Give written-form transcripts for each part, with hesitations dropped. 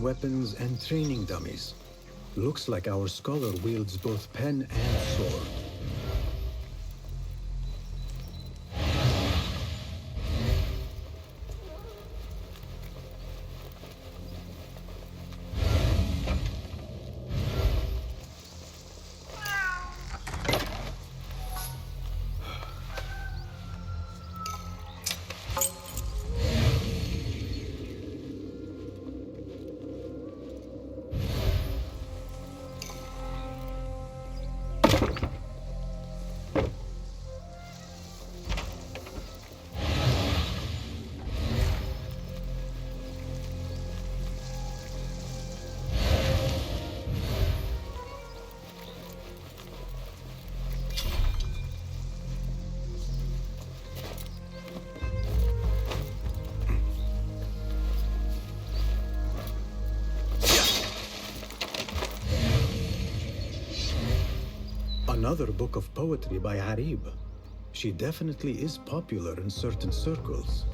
hidden weapons, and training dummies. Looks like our scholar wields both pen and sword. Another book of poetry by Harib. She definitely is popular in certain circles.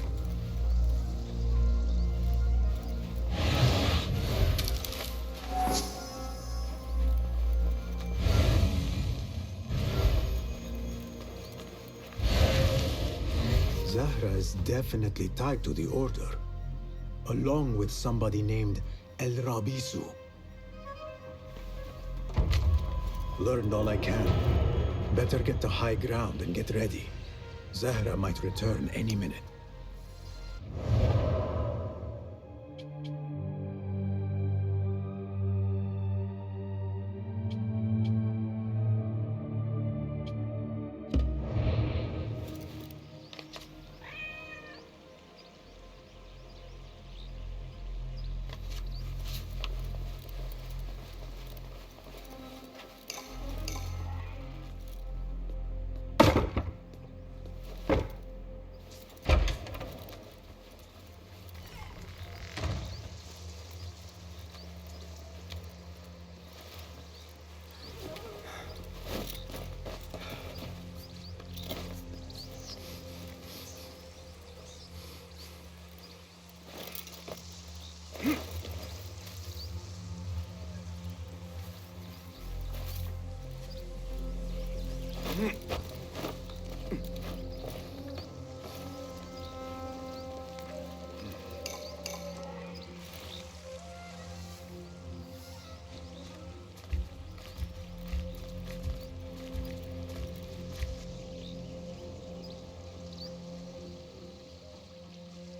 Zahra is definitely tied to the Order, along with somebody named El Rabisu. Learned all I can. Better get to high ground and get ready. Zahra might return any minute.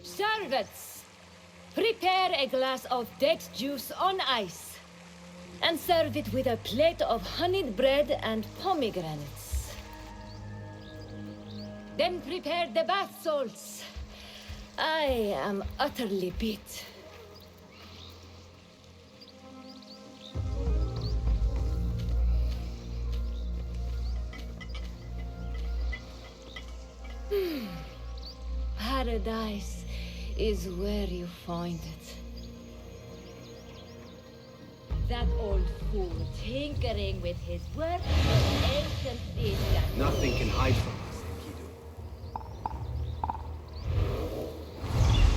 Servants, prepare a glass of date juice on ice, and serve it with a plate of honeyed bread and pomegranates. Then prepare the bath salts. I am utterly beat. Paradise is where you find it. That old fool tinkering with his worthless ancient disc. Nothing can hide from us, Enkidu.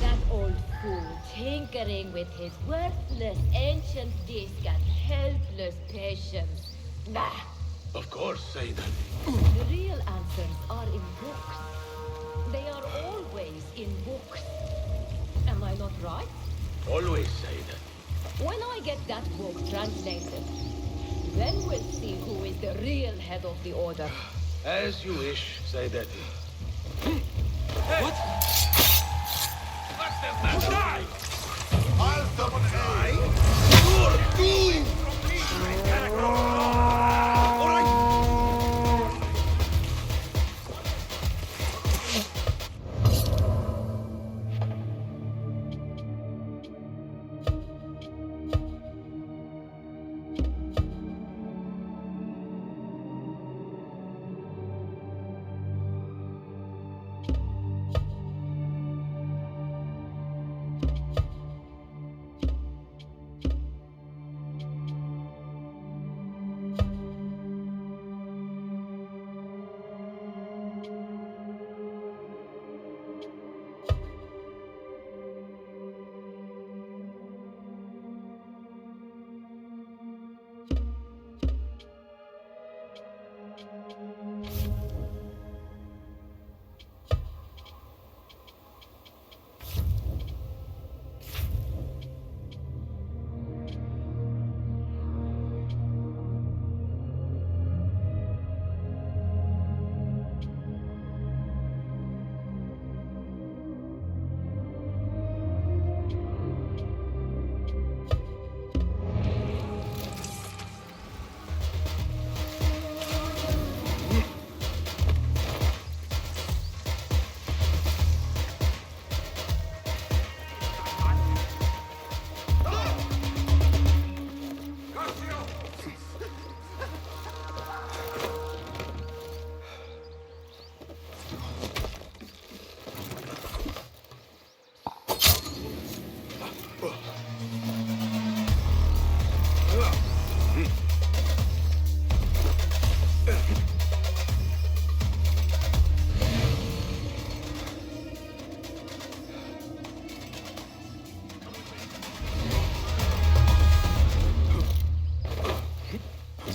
That old fool tinkering with his worthless ancient disc and helpless patience. Bah! Of course, say that. The real answers are in books. They are always in books. Am I not right? Always say that. When I get that book translated, then we'll see who is the real head of the Order. As you wish, say that. What? What's the matter? I'll summon A. You're doomed!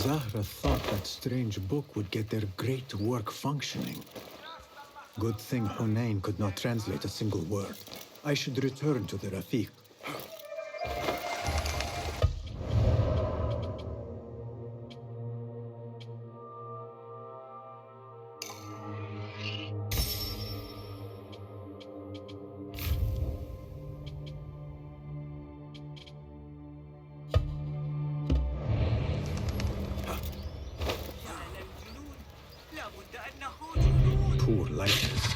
Zahra thought that strange book would get their great work functioning. Good thing Hunain could not translate a single word. I should return to the Rafiq. Poor lightness.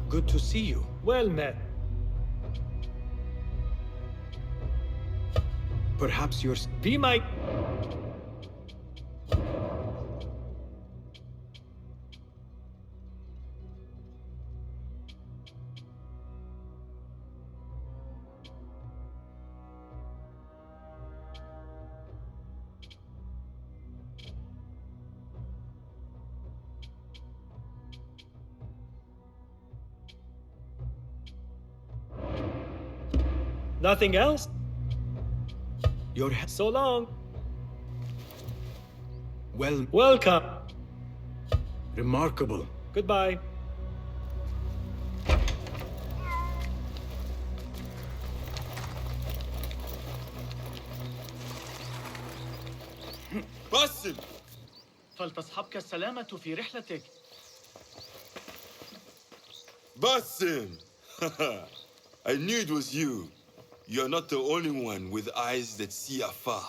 Good to see you. Well met. Perhaps you're... Be my... Nothing else? Your... So long. Well, Welcome. remarkable. Goodbye. باسم فلتصحبك السلامة في رحلتك. باسم I knew it was you. You're not the only one with eyes that see afar.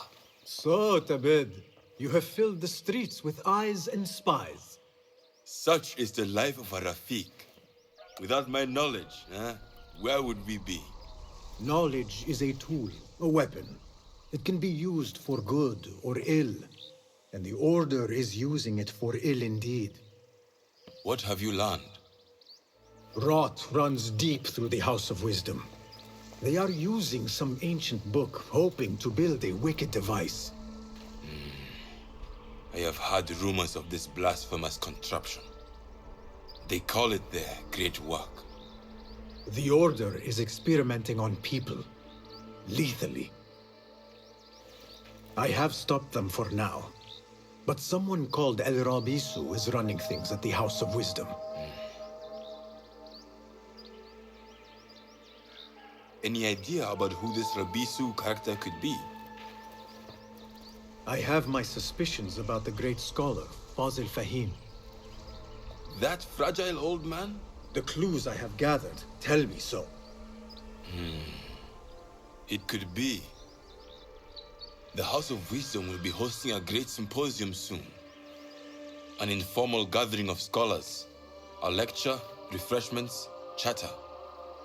So, Tabid, you have filled the streets with eyes and spies. Such is the life of a Rafiq. Without my knowledge, where would we be? Knowledge is a tool, a weapon. It can be used for good or ill, and the Order is using it for ill indeed. What have you learned? Rot runs deep through the House of Wisdom. They are using some ancient book, hoping to build a wicked device. I have heard rumors of this blasphemous contraption. They call it their great work. The Order is experimenting on people, lethally. I have stopped them for now, but someone called El Rabisu is running things at the House of Wisdom. Any idea about who this Rabisu character could be? I have my suspicions about the great scholar, Fazil Fahim. That fragile old man? The clues I have gathered tell me so. It could be. The House of Wisdom will be hosting a great symposium soon. An informal gathering of scholars. A lecture, refreshments, chatter.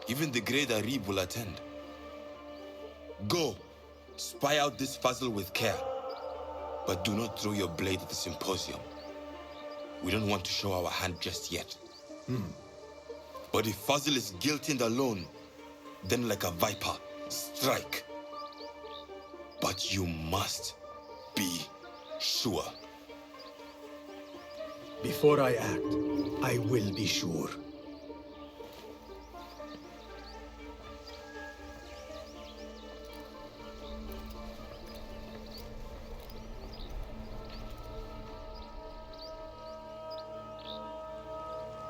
Even the great Arib will attend. Go, spy out this puzzle with care. But do not throw your blade at the symposium. We don't want to show our hand just yet. But if Fazil is guilty and alone, then like a viper, strike. But you must be sure. Before I act, I will be sure.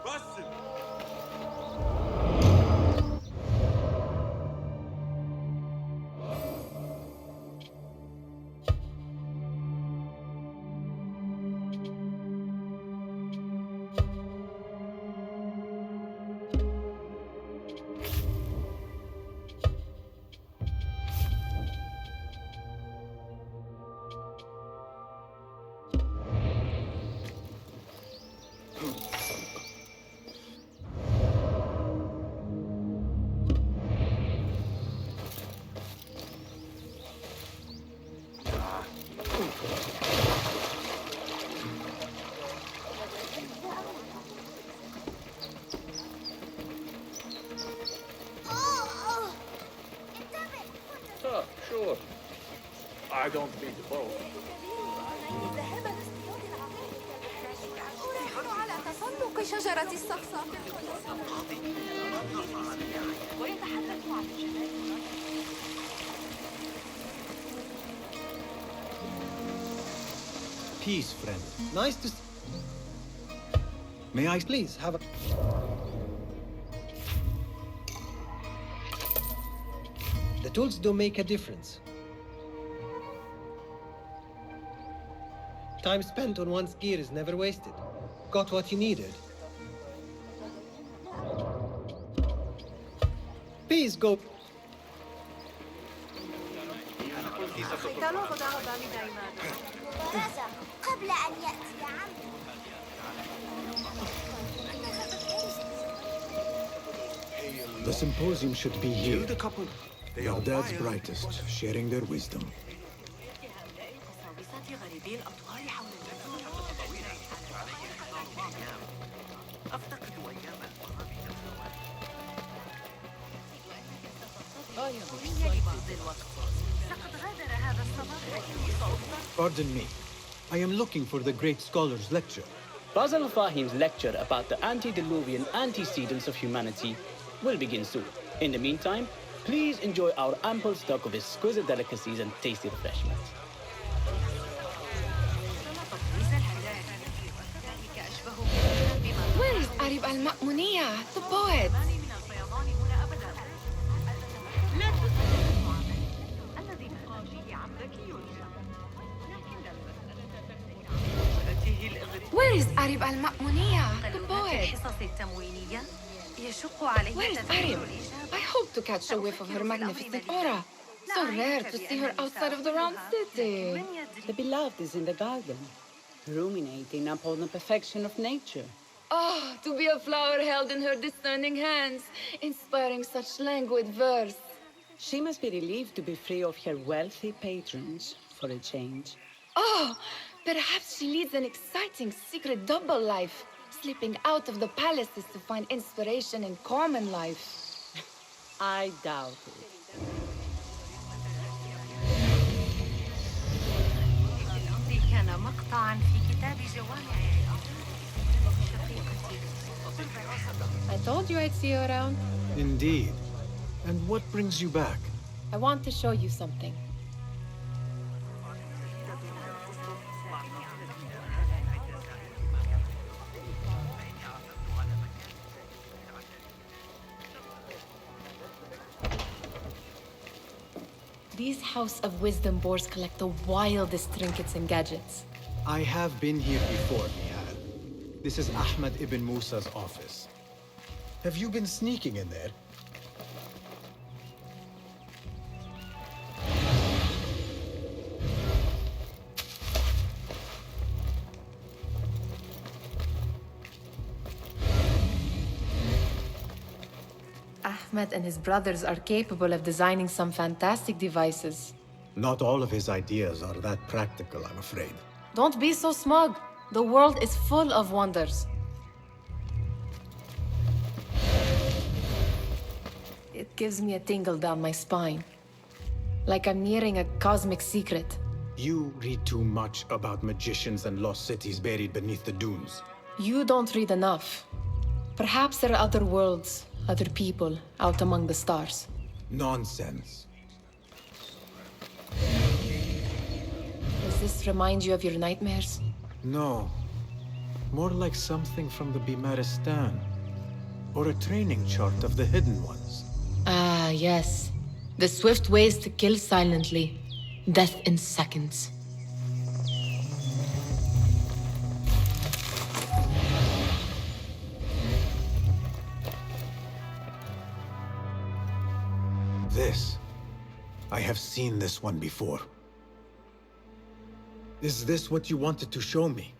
Basim! I don't mean to boast. على تسلق شجرة الصفصف ويتحدث عن Peace, friend. Nice to May I please have a... The tools do make a difference. Time spent on one's gear is never wasted. Got what you needed. Please go. قبل أن يأتي عم The symposium should be here. Your dad's brightest, sharing their wisdom. Pardon me. I am looking for the great scholar's lecture. Basil Fahim's lecture about the antediluvian antecedents of humanity will begin soon. In the meantime, please enjoy our ample stock of exquisite delicacies and tasty refreshments. Where is Arib al-Ma'muniya, the poet? Where is Arib al-Ma'muniya, the poet? Where is Arib? I hope to catch a whiff of her magnificent aura. So rare to see her outside of the round city. The beloved is in the garden, ruminating upon the perfection of nature. Oh, to be a flower held in her discerning hands, inspiring such languid verse. She must be relieved to be free of her wealthy patrons for a change. Oh, perhaps she leads an exciting secret double life, slipping out of the palaces to find inspiration in common life. I doubt it. I told you I'd see you around. Indeed. And what brings you back? I want to show you something. These House of Wisdom boars collect the wildest trinkets and gadgets. I have been here before, Nihal. This is Ahmed ibn Musa's office. Have you been sneaking in there? Ahmed and his brothers are capable of designing some fantastic devices. Not all of his ideas are that practical, I'm afraid. Don't be so smug. The world is full of wonders. It gives me a tingle down my spine. Like I'm nearing a cosmic secret. You read too much about magicians and lost cities buried beneath the dunes. You don't read enough. Perhaps there are other worlds, other people out among the stars. Nonsense. Does this remind you of your nightmares? No. More like something from the Bimaristan. Or a training chart of the Hidden Ones. Ah, yes. The swift ways to kill silently. Death in seconds. This. I have seen this one before. Is this what you wanted to show me?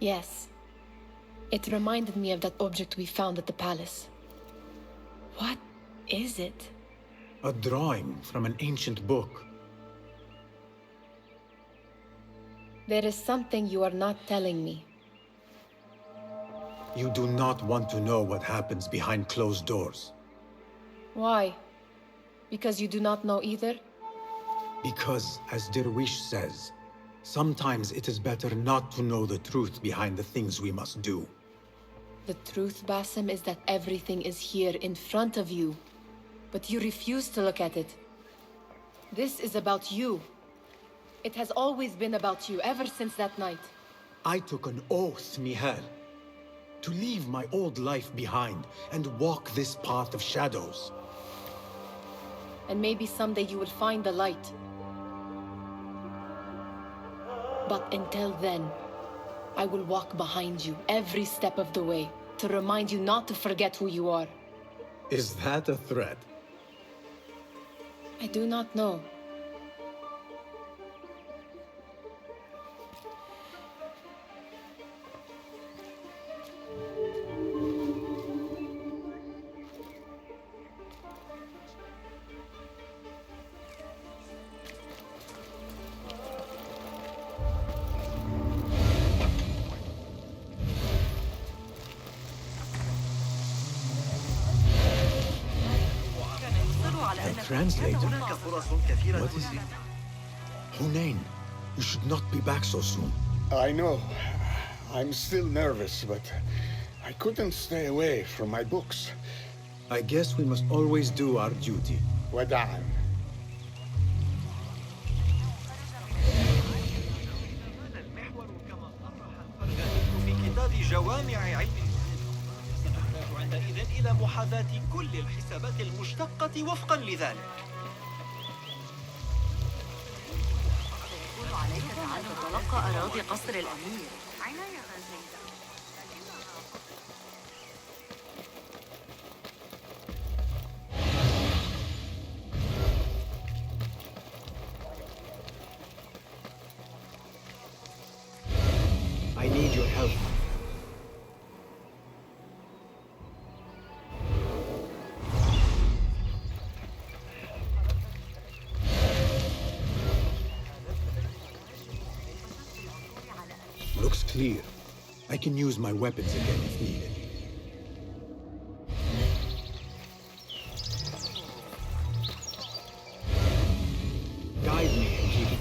Yes. It reminded me of that object we found at the palace. What is it? A drawing from an ancient book. There is something you are not telling me. You do not want to know what happens behind closed doors. Why? Because you do not know either? Because, as Derwish says, sometimes it is better not to know the truth behind the things we must do. The truth, Basim, is that everything is here in front of you. But you refuse to look at it. This is about you. It has always been about you, ever since that night. I took an oath, Nihal, to leave my old life behind and walk this path of shadows. And maybe someday you will find the light. But until then, I will walk behind you every step of the way to remind you not to forget who you are. Is that a threat? I do not know. Translator? What is it? Hunain, you should not be back so soon. I know. I'm still nervous, but I couldn't stay away from my books. I guess we must always do our duty. وداعا. في كتاب جوامع علم سنحتاج عندئذ إلى محاذاة كل الحسابات المشتقة وفقا لذلك. يقول عليك أن تتلقى أراضي قصر الأمير. عناية جيدة. I need your help. Looks clear. I can use my weapons again if needed. Guide me and keep it.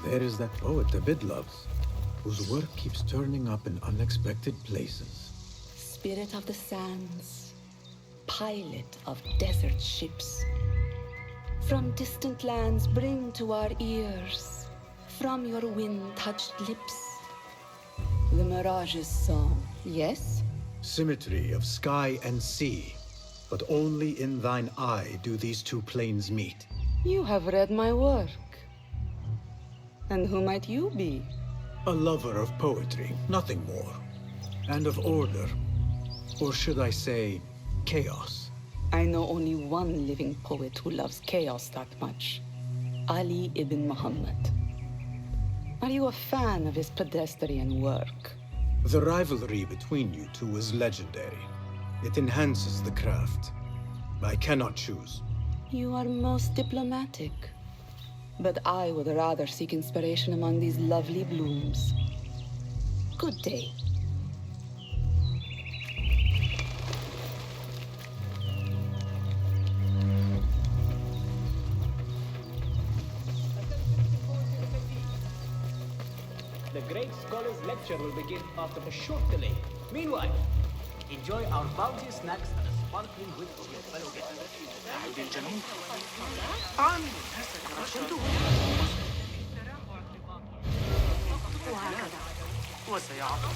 There is that poet David loves, whose work keeps turning up in unexpected places. Spirit of the sands, pilot of desert ships. From distant lands bring to our ears, from your wind-touched lips, the Mirage's song, yes? Symmetry of sky and sea, but only in thine eye do these two planes meet. You have read my work. And who might you be? A lover of poetry, nothing more. And of order. Or should I say, chaos. I know only one living poet who loves chaos that much. Ali ibn Muhammad. Are you a fan of his pedestrian work? The rivalry between you two is legendary. It enhances the craft. I cannot choose. You are most diplomatic. But I would rather seek inspiration among these lovely blooms. Good day. The great scholar's lecture will begin after a short delay. Meanwhile, enjoy our bounteous snacks and a sparkling whiskey. عيد الجميل. عامل الناس رشدهم وهكذا وسيعطون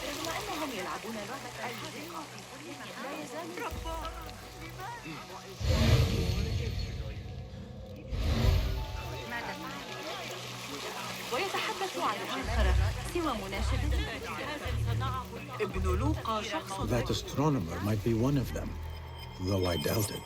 رغم أنهم يلعبون لعبة الجن في كل مكان لا يزالون ويتحدث عن الآخرة ومناشدة ابن لوقا شخص That astronomer might be one of them, though I doubt it.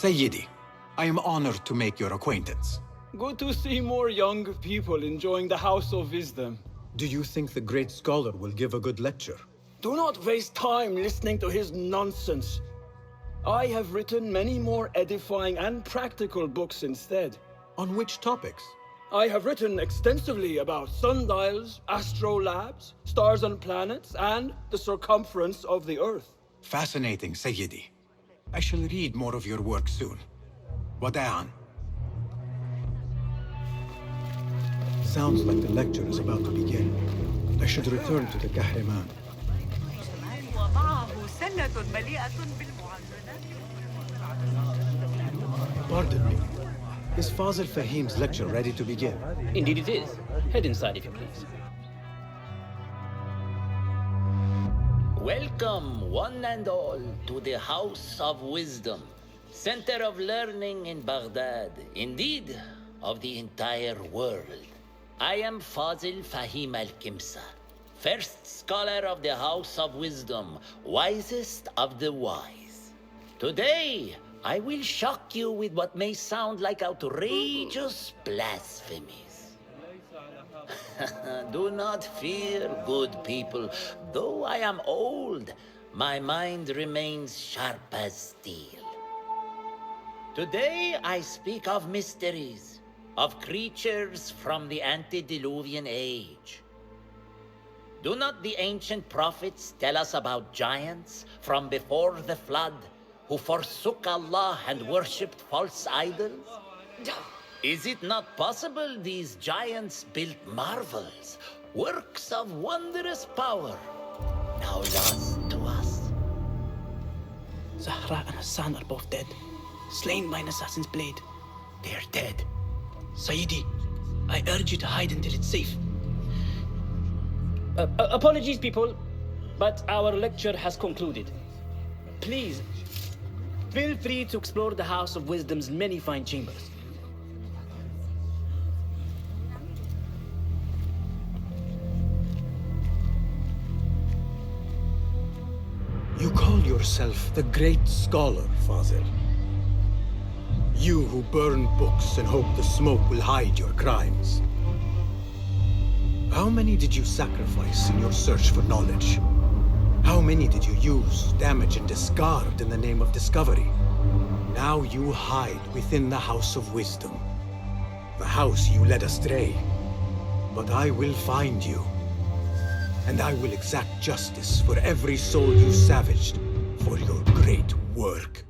Sayyidi, I am honored to make your acquaintance. Good to see more young people enjoying the House of Wisdom. Do you think the great scholar will give a good lecture? Do not waste time listening to his nonsense. I have written many more edifying and practical books instead. On which topics? I have written extensively about sundials, astrolabes, stars and planets, and the circumference of the Earth. Fascinating, Sayyidi. I shall read more of your work soon. Wada'an. Sounds like the lecture is about to begin. I should return to the Kahraman. ومعه سلة مليئة بالمعلنات. Pardon me. Is Fazil Fahim's lecture ready to begin? Indeed it is. Head inside if you please. Welcome, one and all, to the House of Wisdom, center of learning in Baghdad, indeed, of the entire world. I am Fazil Fahim al-Kimsa, first scholar of the House of Wisdom, wisest of the wise. Today, I will shock you with what may sound like outrageous blasphemies. Do not fear, good people. Though I am old, my mind remains sharp as steel. Today I speak of mysteries, of creatures from the antediluvian age. Do not the ancient prophets tell us about giants from before the flood who forsook Allah and worshipped false idols? Is it not possible these giants built marvels, works of wondrous power, now lost to us? Zahra and Hassan are both dead, slain by an assassin's blade. They're dead. Sayyidi, I urge you to hide until it's safe. Apologies, people, but our lecture has concluded. Please, feel free to explore the House of Wisdom's many fine chambers. You call yourself the great scholar, Fazil. You who burn books and hope the smoke will hide your crimes. How many did you sacrifice in your search for knowledge? How many did you use, damage, and discard in the name of discovery? Now you hide within the House of Wisdom. The house you led astray. But I will find you. And I will exact justice for every soul you savaged for your great work.